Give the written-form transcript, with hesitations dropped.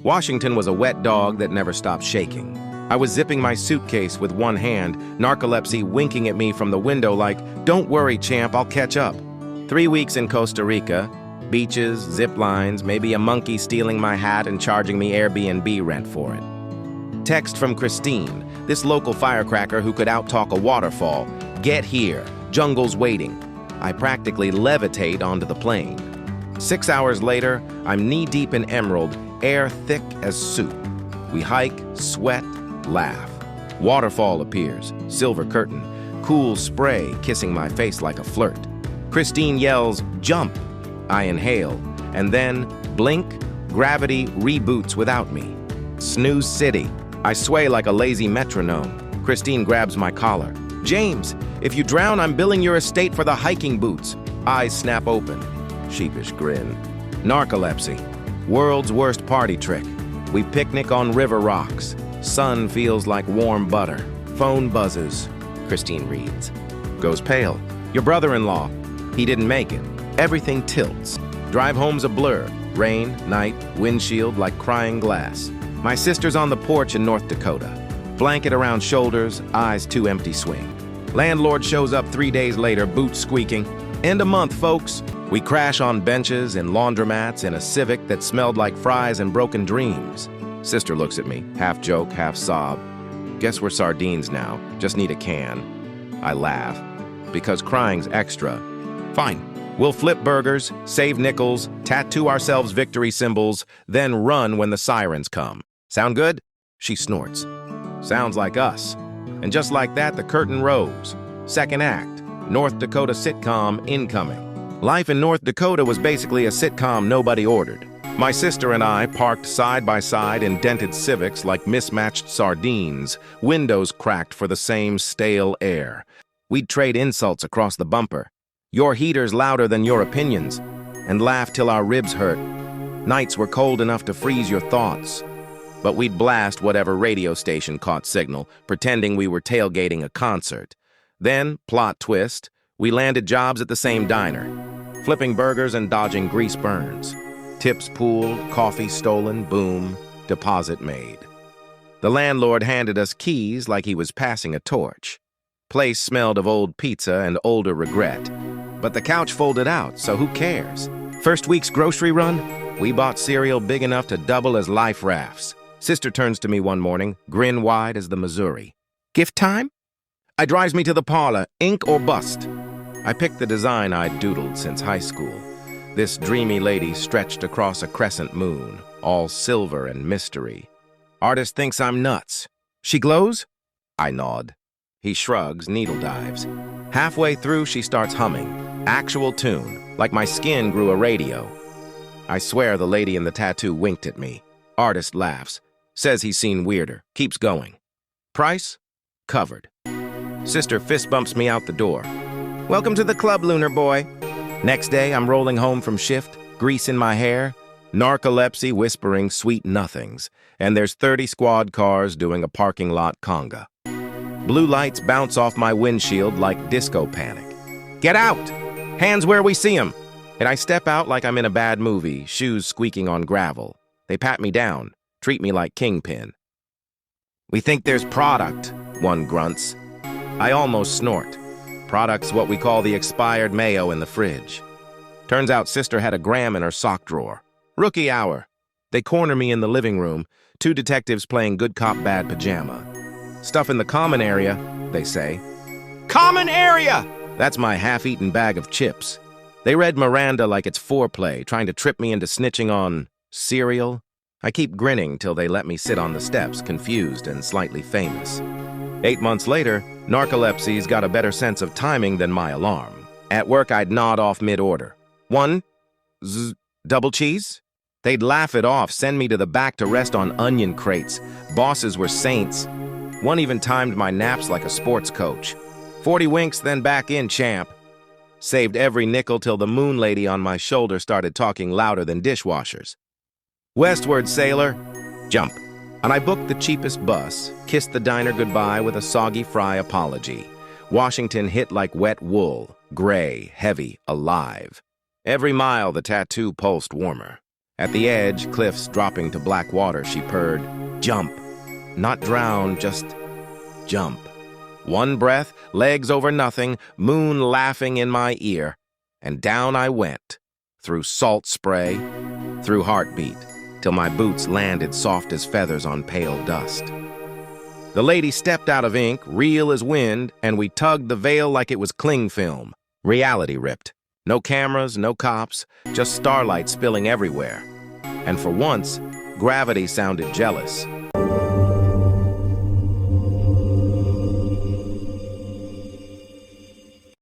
Washington was a wet dog that never stopped shaking. I was zipping my suitcase with one hand, narcolepsy winking at me from the window like, "Don't worry, champ, I'll catch up." 3 weeks in Costa Rica, beaches, zip lines, maybe a monkey stealing my hat and charging me Airbnb rent for it. Text from Christine, this local firecracker who could outtalk a waterfall. "Get here, jungle's waiting." I practically levitate onto the plane. 6 hours later, I'm knee-deep in emerald, air thick as soup. We hike, sweat, laugh. Waterfall appears, silver curtain, cool spray kissing my face like a flirt. Christine yells, "Jump!" I inhale, and then, blink, gravity reboots without me. Snooze City. I sway like a lazy metronome. Christine grabs my collar. "James, if you drown, I'm billing your estate for the hiking boots." Eyes snap open. Sheepish grin. Narcolepsy. World's worst party trick. We picnic on river rocks. Sun feels like warm butter. Phone buzzes. Christine reads. Goes pale. "Your brother-in-law. He didn't make it." Everything tilts. Drive home's a blur. Rain, night, windshield like crying glass. My sister's on the porch in North Dakota. Blanket around shoulders, eyes too empty swing. Landlord shows up 3 days later, boots squeaking. "End of month, folks." We crash on benches in laundromats in a Civic that smelled like fries and broken dreams. Sister looks at me, half joke, half sob. "Guess we're sardines now, just need a can." I laugh, because crying's extra. "Fine, we'll flip burgers, save nickels, tattoo ourselves victory symbols, then run when the sirens come. Sound good?" She snorts. "Sounds like us." And just like that, the curtain rose. Second act, North Dakota sitcom incoming. Life in North Dakota was basically a sitcom nobody ordered. My sister and I parked side by side in dented Civics like mismatched sardines, windows cracked for the same stale air. We'd trade insults across the bumper. "Your heater's louder than your opinions," and laugh till our ribs hurt. Nights were cold enough to freeze your thoughts. But we'd blast whatever radio station caught signal, pretending we were tailgating a concert. Then, plot twist, we landed jobs at the same diner, flipping burgers and dodging grease burns. Tips pooled, coffee stolen, boom, deposit made. The landlord handed us keys like he was passing a torch. Place smelled of old pizza and older regret. But the couch folded out, so who cares? First week's grocery run, we bought cereal big enough to double as life rafts. Sister turns to me one morning, grin wide as the Missouri. "Gift time?" I drives me to the parlor, ink or bust. I picked the design I'd doodled since high school. This dreamy lady stretched across a crescent moon, all silver and mystery. Artist thinks I'm nuts. "She glows?" I nod. He shrugs, needle dives. Halfway through, she starts humming. Actual tune, like my skin grew a radio. I swear the lady in the tattoo winked at me. Artist laughs, says he's seen weirder, keeps going. Price? Covered. Sister fist bumps me out the door. "Welcome to the club, lunar boy." Next day, I'm rolling home from shift, grease in my hair, narcolepsy whispering sweet nothings, and there's 30 squad cars doing a parking lot conga. Blue lights bounce off my windshield like disco panic. "Get out! Hands where we see 'em!" And I step out like I'm in a bad movie, shoes squeaking on gravel. They pat me down, treat me like Kingpin. "We think there's product," one grunts. I almost snort. Product's what we call the expired mayo in the fridge. Turns out sister had a gram in her sock drawer. Rookie hour. They corner me in the living room, 2 detectives playing good cop, bad pajama. "Stuff in the common area," they say. "Common area!" That's my half-eaten bag of chips. They read Miranda like it's foreplay, trying to trip me into snitching on cereal. I keep grinning till they let me sit on the steps, confused and slightly famous. 8 months later, narcolepsy's got a better sense of timing than my alarm. At work, I'd nod off mid-order. "One, double cheese?" They'd laugh it off, send me to the back to rest on onion crates. Bosses were saints. One even timed my naps like a sports coach. 40 winks, then back in, champ. Saved every nickel till the moon lady on my shoulder started talking louder than dishwashers. "Westward, sailor." Jump. And I booked the cheapest bus, kissed the diner goodbye with a soggy fry apology. Washington hit like wet wool, gray, heavy, alive. Every mile the tattoo pulsed warmer. At the edge, cliffs dropping to black water, she purred, "Jump. Not drown, just jump." One breath, legs over nothing, moon laughing in my ear. And down I went, through salt spray, through heartbeat, till my boots landed soft as feathers on pale dust. The lady stepped out of ink, real as wind, and we tugged the veil like it was cling film. Reality ripped. No cameras, no cops, just starlight spilling everywhere. And for once, gravity sounded jealous.